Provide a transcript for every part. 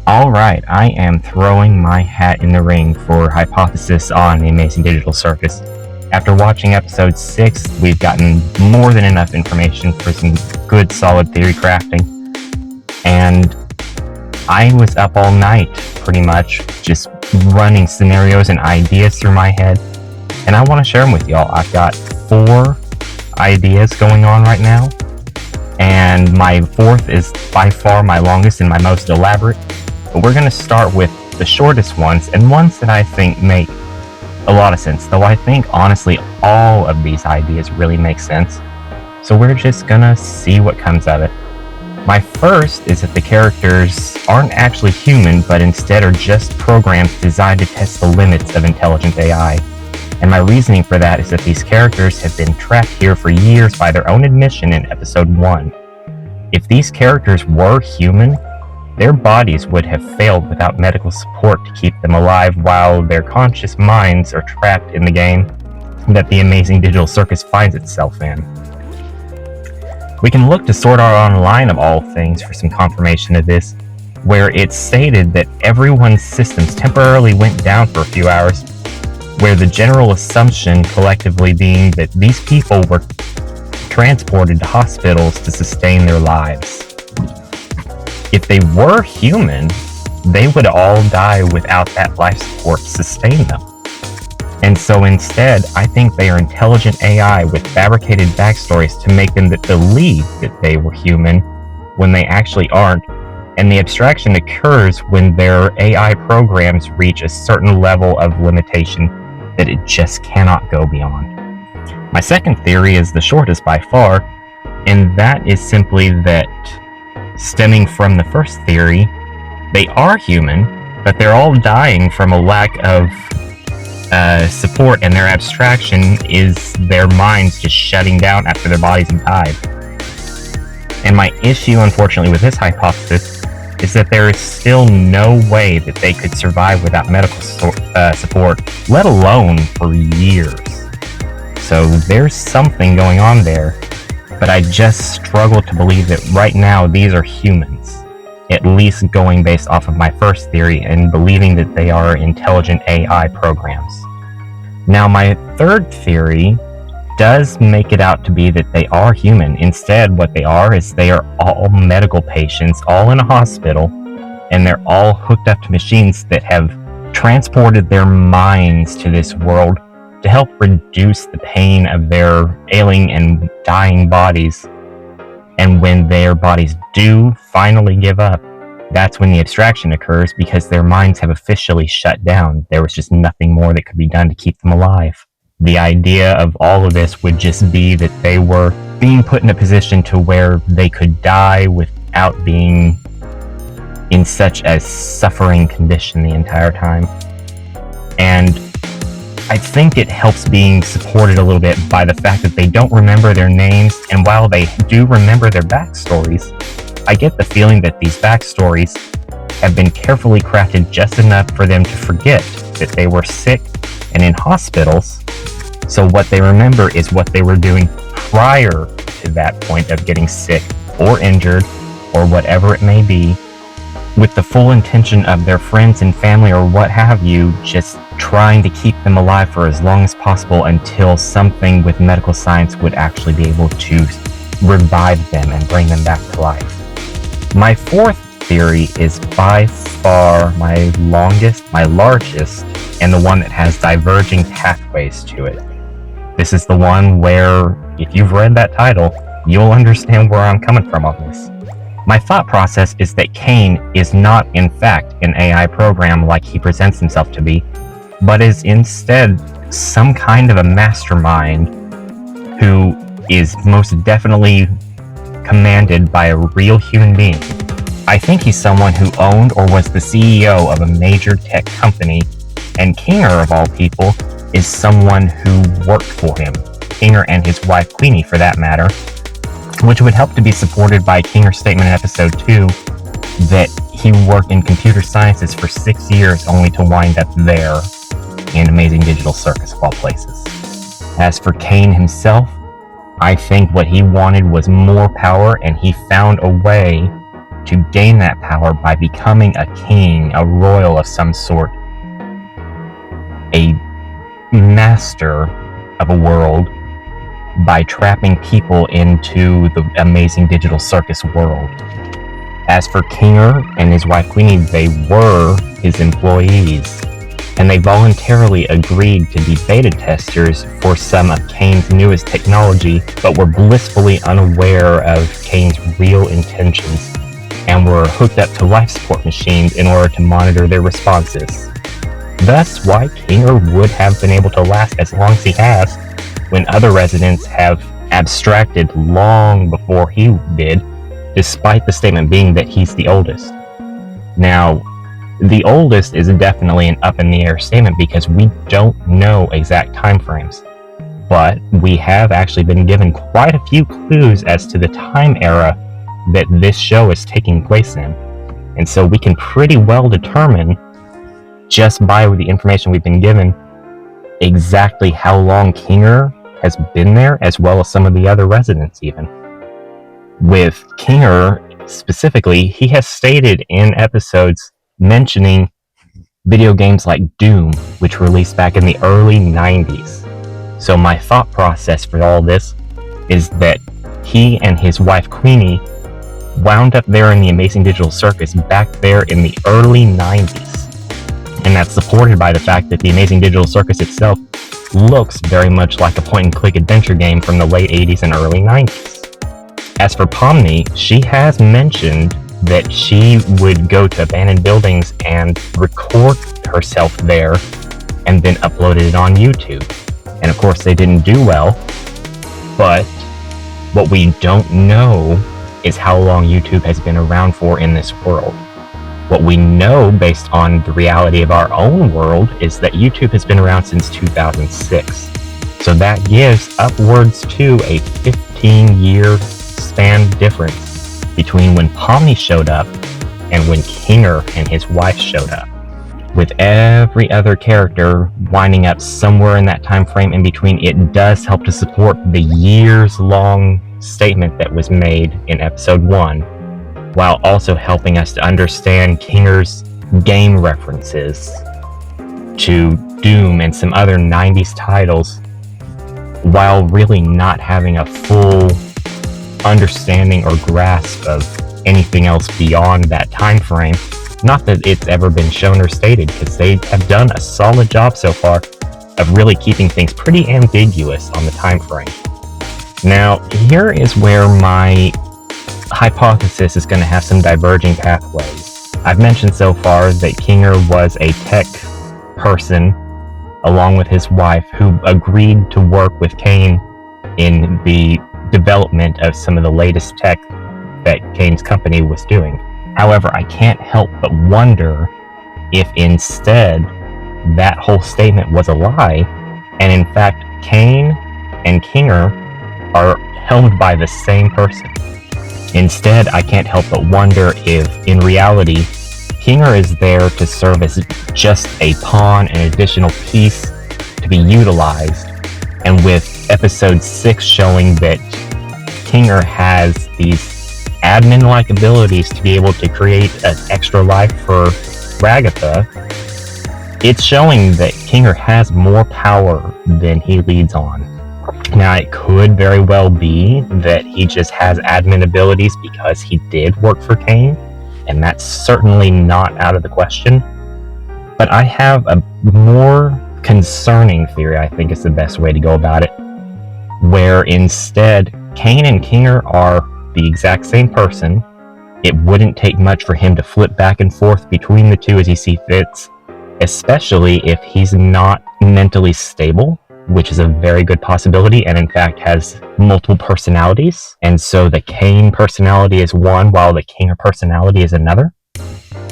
Alright, I am throwing my hat in the ring for Hypothesis on the Amazing Digital Circus. After watching episode 6, we've gotten more than enough information for some good solid theory crafting. And I was up all night, pretty much, just running scenarios and ideas through my head. And I want to share them with y'all. I've got 4 ideas going on right now. And my 4th is by far my longest and my most elaborate. But we're going to start with the shortest ones, and ones that I think make a lot of sense, though I think, honestly, all of these ideas really make sense. So we're just going to see what comes of it. My first is that the characters aren't actually human, but instead are just programs designed to test the limits of intelligent AI. And my reasoning for that is that these characters have been trapped here for years by their own admission in episode 1. If these characters were human, their bodies would have failed without medical support to keep them alive while their conscious minds are trapped in the game that the Amazing Digital Circus finds itself in. We can look to Sword Art Online of all things for some confirmation of this, where it's stated that everyone's systems temporarily went down for a few hours, where the general assumption collectively being that these people were transported to hospitals to sustain their lives. If they were human, they would all die without that life support to sustain them. And so instead, I think they are intelligent AI with fabricated backstories to make them believe that they were human when they actually aren't, and the abstraction occurs when their AI programs reach a certain level of limitation that it just cannot go beyond. My second theory is the shortest by far, and that is simply that, stemming from the first theory, they are human, but they're all dying from a lack of support, and their abstraction is their minds just shutting down after their bodies have died. And my issue, unfortunately, with this hypothesis is that there is still no way that they could survive without medical support, let alone for years. So there's something going on there, but I just struggle to believe that right now these are humans, at least going based off of my first theory and believing that they are intelligent AI programs. Now, my third theory does make it out to be that they are human. Instead, what they are is they are all medical patients, all in a hospital, and they're all hooked up to machines that have transported their minds to this world to help reduce the pain of their ailing and dying bodies. And when their bodies do finally give up, that's when the abstraction occurs, because their minds have officially shut down. There was just nothing more that could be done to keep them alive. The idea of all of this would just be that they were being put in a position to where they could die without being in such a suffering condition the entire time. And I think it helps being supported a little bit by the fact that they don't remember their names, and while they do remember their backstories, I get the feeling that these backstories have been carefully crafted just enough for them to forget that they were sick and in hospitals, so what they remember is what they were doing prior to that point of getting sick or injured or whatever it may be, with the full intention of their friends and family or what have you just trying to keep them alive for as long as possible until something with medical science would actually be able to revive them and bring them back to life. My fourth theory is by far my longest, my largest, and the one that has diverging pathways to it. This is the one where, if you've read that title, you'll understand where I'm coming from on this. My thought process is that Caine is not, in fact, an AI program like he presents himself to be, but is instead some kind of a mastermind who is most definitely commanded by a real human being. I think he's someone who owned or was the CEO of a major tech company, and Kinger, of all people, is someone who worked for him. Kinger and his wife Queenie, for that matter, which would help to be supported by Kinger's statement in episode 2 that he worked in computer sciences for 6 years only to wind up there in Amazing Digital Circus of all places. As for Caine himself, I think what he wanted was more power, and he found a way to gain that power by becoming a king, a royal of some sort, a master of a world, by trapping people into the amazing digital circus world. As for Kinger and his wife Queenie, they were his employees, and they voluntarily agreed to be beta testers for some of Caine's newest technology, but were blissfully unaware of Caine's real intentions, and were hooked up to life support machines in order to monitor their responses. Thus, why Kinger would have been able to last as long as he has, when other residents have abstracted long before he did, despite the statement being that he's the oldest. Now, the oldest is definitely an up-in-the-air statement because we don't know exact time frames, but we have actually been given quite a few clues as to the time era that this show is taking place in, and so we can pretty well determine, just by the information we've been given, exactly how long Kinger has been there, as well as some of the other residents even. With Kinger specifically, he has stated in episodes mentioning video games like Doom, which released back in the early 90s. So my thought process for all this is that he and his wife Queenie wound up there in the Amazing Digital Circus back there in the early 90s. And that's supported by the fact that the Amazing Digital Circus itself looks very much like a point-and-click adventure game from the late 80s and early 90s. As for Pomni, she has mentioned that she would go to abandoned buildings and record herself there and then uploaded it on YouTube. And of course they didn't do well, but what we don't know is how long YouTube has been around for in this world. What we know, based on the reality of our own world, is that YouTube has been around since 2006. So that gives upwards to a 15-year span difference between when Pomni showed up and when Kinger and his wife showed up. With every other character winding up somewhere in that time frame in between, it does help to support the years-long statement that was made in episode 1, while also helping us to understand Kinger's game references to Doom and some other 90s titles, while really not having a full understanding or grasp of anything else beyond that time frame. Not that it's ever been shown or stated, because they have done a solid job so far of really keeping things pretty ambiguous on the time frame. Now, here is where my hypothesis is going to have some diverging pathways. I've mentioned so far that Kinger was a tech person, along with his wife, who agreed to work with Caine in the development of some of the latest tech that Caine's company was doing. However, I can't help but wonder if instead that whole statement was a lie, and in fact Caine and Kinger are held by the same person. Instead, I can't help but wonder if, in reality, Kinger is there to serve as just a pawn, an additional piece to be utilized, and with episode 6 showing that Kinger has these admin-like abilities to be able to create an extra life for Ragatha, it's showing that Kinger has more power than he leads on. Now, it could very well be that he just has admin abilities because he did work for Caine, and that's certainly not out of the question. But I have a more concerning theory, I think is the best way to go about it, where instead Caine and Kinger are the exact same person. It wouldn't take much for him to flip back and forth between the two as he sees fits, especially if he's not mentally stable, which is a very good possibility, and in fact has multiple personalities. And so the Caine personality is one, while the Kinger personality is another.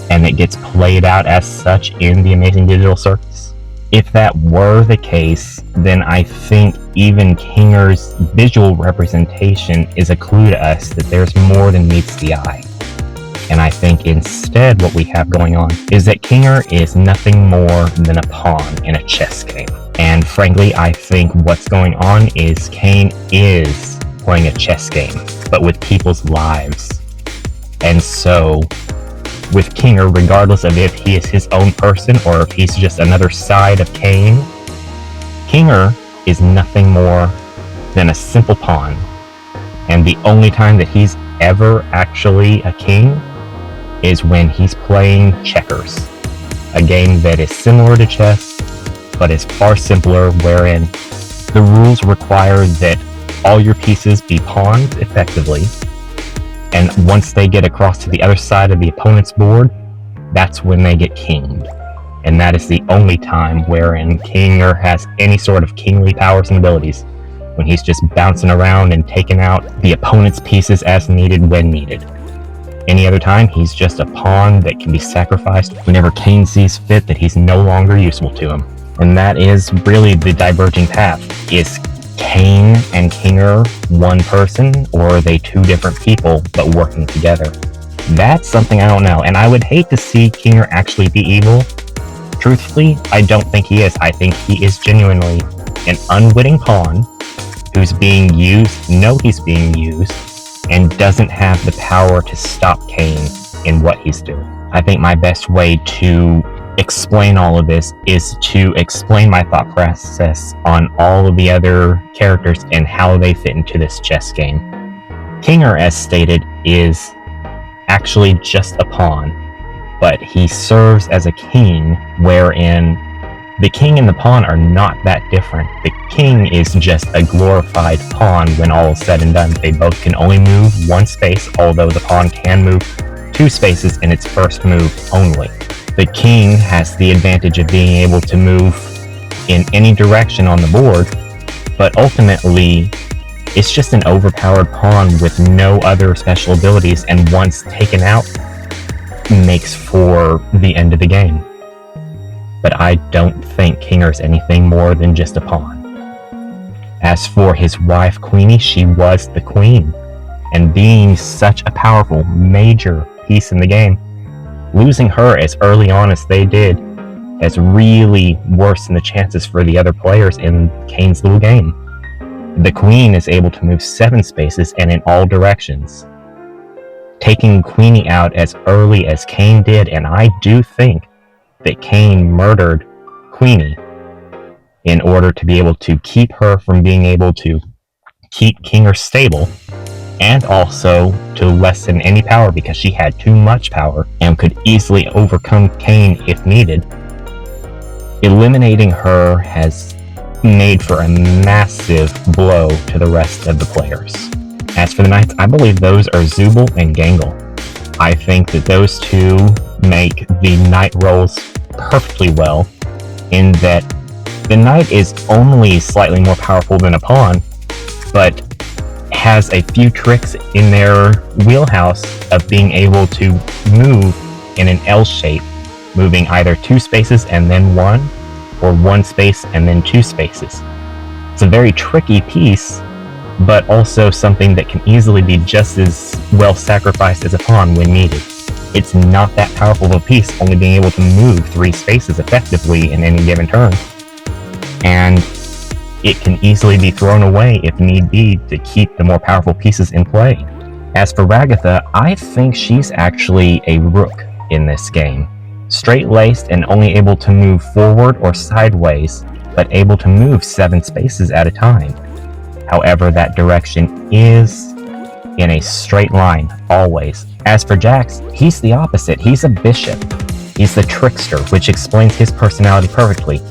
And it gets played out as such in the Amazing Digital Circus. If that were the case, then I think even Kinger's visual representation is a clue to us that there's more than meets the eye. And I think instead what we have going on is that Kinger is nothing more than a pawn in a chess game. And frankly, I think what's going on is Caine is playing a chess game, but with people's lives. And so, with Kinger, regardless of if he is his own person or if he's just another side of Caine, Kinger is nothing more than a simple pawn. And the only time that he's ever actually a king is when he's playing checkers, a game that is similar to chess, but is far simpler, wherein the rules require that all your pieces be pawned effectively, and once they get across to the other side of the opponent's board, that's when they get kinged. And that is the only time wherein Kinger has any sort of kingly powers and abilities, when he's just bouncing around and taking out the opponent's pieces as needed when needed. Any other time, he's just a pawn that can be sacrificed whenever Caine sees fit that he's no longer useful to him. And that is really the diverging path. Is Caine and Kinger one person, or are they two different people but working together? That's something I don't know, and I would hate to see Kinger actually be evil. Truthfully, I don't think he is. I think he is genuinely an unwitting pawn who's being used, he's being used, and doesn't have the power to stop Caine in what he's doing. I think my best way to explain all of this is to explain my thought process on all of the other characters and how they fit into this chess game. Kinger, as stated, is actually just a pawn, but he serves as a king, wherein the king and the pawn are not that different. The king is just a glorified pawn when all is said and done. They both can only move one space, although the pawn can move 2 spaces in its first move only. The king has the advantage of being able to move in any direction on the board, but ultimately, it's just an overpowered pawn with no other special abilities, and once taken out, makes for the end of the game. But I don't think Kinger's anything more than just a pawn. As for his wife, Queenie, she was the queen, and being such a powerful, major piece in the game, losing her as early on as they did has really worsened the chances for the other players in Caine's little game. The queen is able to move 7 spaces and in all directions. Taking Queenie out as early as Caine did, and I do think that Caine murdered Queenie in order to be able to keep her from being able to keep Kinger stable, and also to lessen any power because she had too much power and could easily overcome Caine if needed. Eliminating her has made for a massive blow to the rest of the players. As for the knights, I believe those are Zubul and Gangle. I think that those two make the knight roles perfectly well, in that the knight is only slightly more powerful than a pawn, but has a few tricks in their wheelhouse of being able to move in an L shape, moving either 2 spaces and then 1, or 1 space and then 2 spaces. It's a very tricky piece, but also something that can easily be just as well sacrificed as a pawn when needed. It's not that powerful of a piece, only being able to move 3 spaces effectively in any given turn. And it can easily be thrown away if need be to keep the more powerful pieces in play. As for Ragatha, I think she's actually a rook in this game. Straight-laced and only able to move forward or sideways, but able to move 7 spaces at a time. However, that direction is in a straight line, always. As for Jax, he's the opposite. He's a bishop. He's the trickster, which explains his personality perfectly.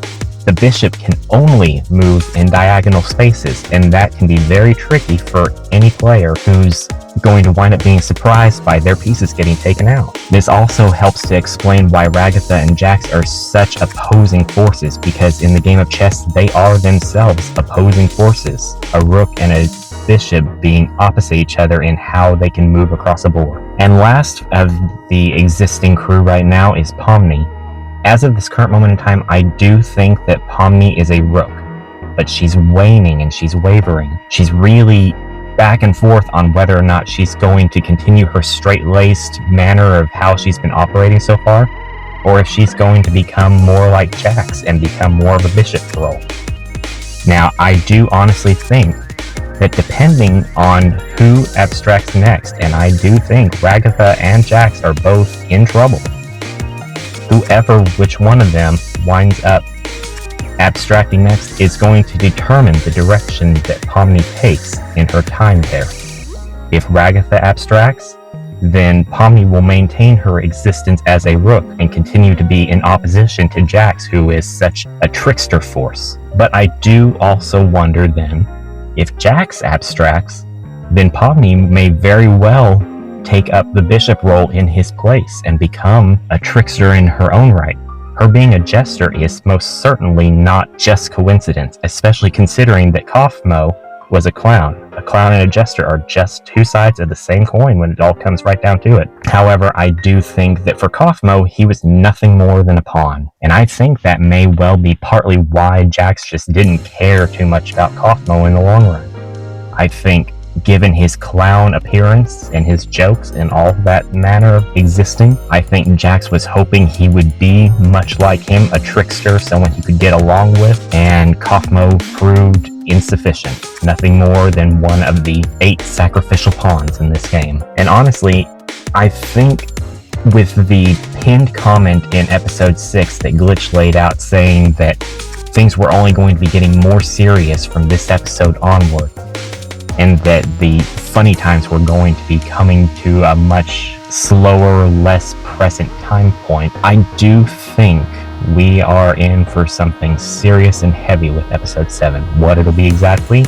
The bishop can only move in diagonal spaces, and that can be very tricky for any player who's going to wind up being surprised by their pieces getting taken out. This also helps to explain why Ragatha and Jax are such opposing forces, because in the game of chess, they are themselves opposing forces. A rook and a bishop being opposite each other in how they can move across a board. And last of the existing crew right now is Pomni. As of this current moment in time, I do think that Pomni is a rook, but she's waning and she's wavering. She's really back and forth on whether or not she's going to continue her straight-laced manner of how she's been operating so far, or if she's going to become more like Jax and become more of a bishop role. Now, I do honestly think that depending on who abstracts next, and I do think Ragatha and Jax are both in trouble, which one of them winds up abstracting next is going to determine the direction that Pomni takes in her time there. If Ragatha abstracts, then Pomni will maintain her existence as a rook and continue to be in opposition to Jax, who is such a trickster force. But I do also wonder then, if Jax abstracts, then Pomni may very well take up the bishop role in his place and become a trickster in her own right. Her being a jester is most certainly not just coincidence, especially considering that Kaufmo was a clown. A clown and a jester are just two sides of the same coin when it all comes right down to it. However, I do think that for Kaufmo, he was nothing more than a pawn. And I think that may well be partly why Jax just didn't care too much about Kaufmo in the long run. I think given his clown appearance and his jokes and all that manner of existing, I think Jax was hoping he would be much like him, a trickster, someone he could get along with, and Kaufmo proved insufficient. Nothing more than one of the 8 sacrificial pawns in this game. And honestly, I think with the pinned comment in episode 6 that Glitch laid out saying that things were only going to be getting more serious from this episode onward, and that the funny times were going to be coming to a much slower, less present time point, I do think we are in for something serious and heavy with episode 7. What it'll be exactly,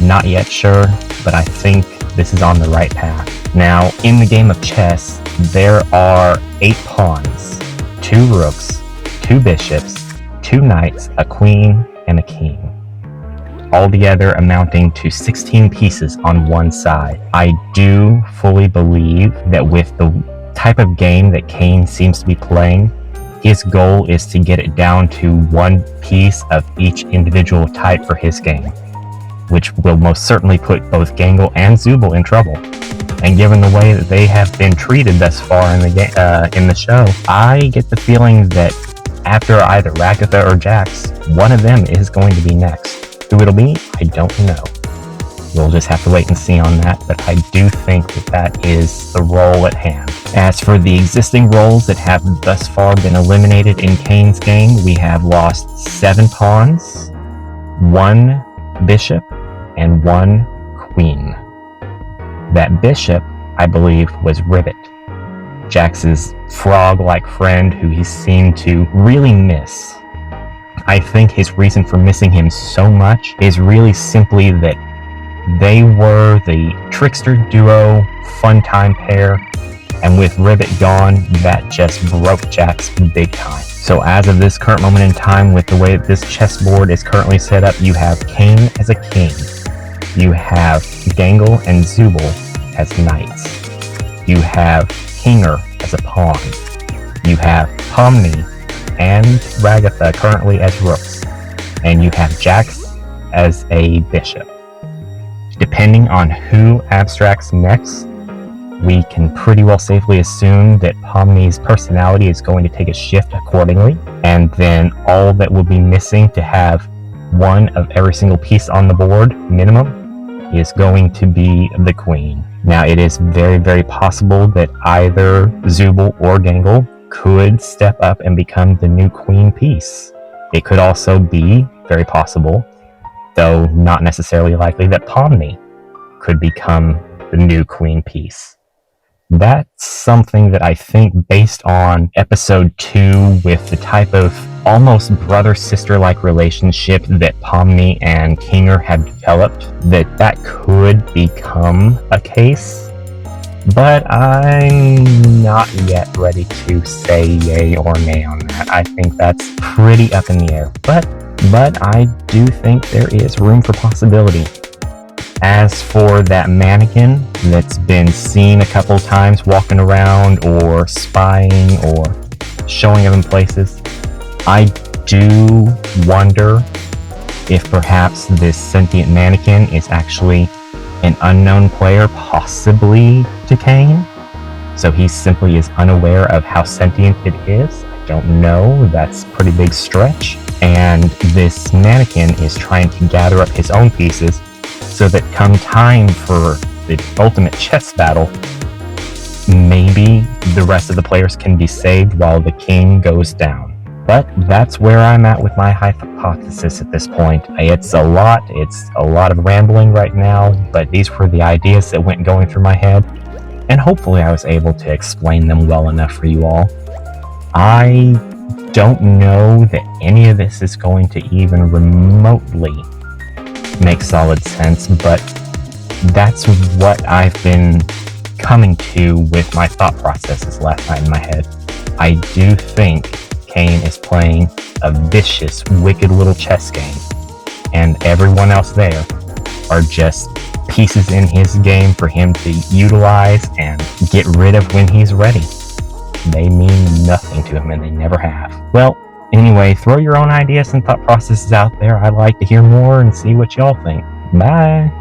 not yet sure, but I think this is on the right path. Now, in the game of chess, there are 8 pawns, 2 rooks, 2 bishops, 2 knights, a queen, and a king, altogether amounting to 16 pieces on one side. I do fully believe that with the type of game that Caine seems to be playing, his goal is to get it down to 1 piece of each individual type for his game, which will most certainly put both Gangle and Zubul in trouble. And given the way that they have been treated thus far in the show, I get the feeling that after either Ragatha or Jax, one of them is going to be next. Who it'll be, I don't know. We'll just have to wait and see on that, but I do think that is the role at hand. As for the existing roles that have thus far been eliminated in Caine's game, we have lost 7 pawns, 1 bishop, and 1 queen. That bishop, I believe, was Ribbit, Jax's frog-like friend who he seemed to really miss. I think his reason for missing him so much is really simply that they were the trickster duo, fun time pair, and with Ribbit gone, that just broke Jax big time. So as of this current moment in time, with the way that this chessboard is currently set up, you have Caine as a king, you have Gangle and Zubul as knights, you have Kinger as a pawn, you have Pomni and Ragatha currently as rooks, and you have Jax as a bishop. Depending on who abstracts next, we can pretty well safely assume that Pomni's personality is going to take a shift accordingly, and then all that will be missing to have 1 of every single piece on the board, minimum, is going to be the queen. Now, it is very, very possible that either Zubul or Gangle could step up and become the new queen piece. It could also be very possible, though not necessarily likely, that Pomni could become the new queen piece. That's something that I think, based on episode 2, with the type of almost brother-sister-like relationship that Pomni and Kinger have developed, that could become a case. But I'm not yet ready to say yay or nay on that. I think that's pretty up in the air. But I do think there is room for possibility. As for that mannequin that's been seen a couple times walking around or spying or showing up in places, I do wonder if perhaps this sentient mannequin is actually an unknown player, possibly to Caine. So he simply is unaware of how sentient it is. I don't know, that's a pretty big stretch. And this mannequin is trying to gather up his own pieces so that come time for the ultimate chess battle, maybe the rest of the players can be saved while the king goes down. But that's where I'm at with my hypothesis at this point. It's a lot of rambling right now, but these were the ideas that went going through my head, and hopefully I was able to explain them well enough for you all. I don't know that any of this is going to even remotely make solid sense, but that's what I've been coming to with my thought processes last night in my head. I do think Caine is playing a vicious, wicked little chess game, and everyone else there are just pieces in his game for him to utilize and get rid of when he's ready. They mean nothing to him, and they never have. Well, anyway, throw your own ideas and thought processes out there. I'd like to hear more and see what y'all think. Bye!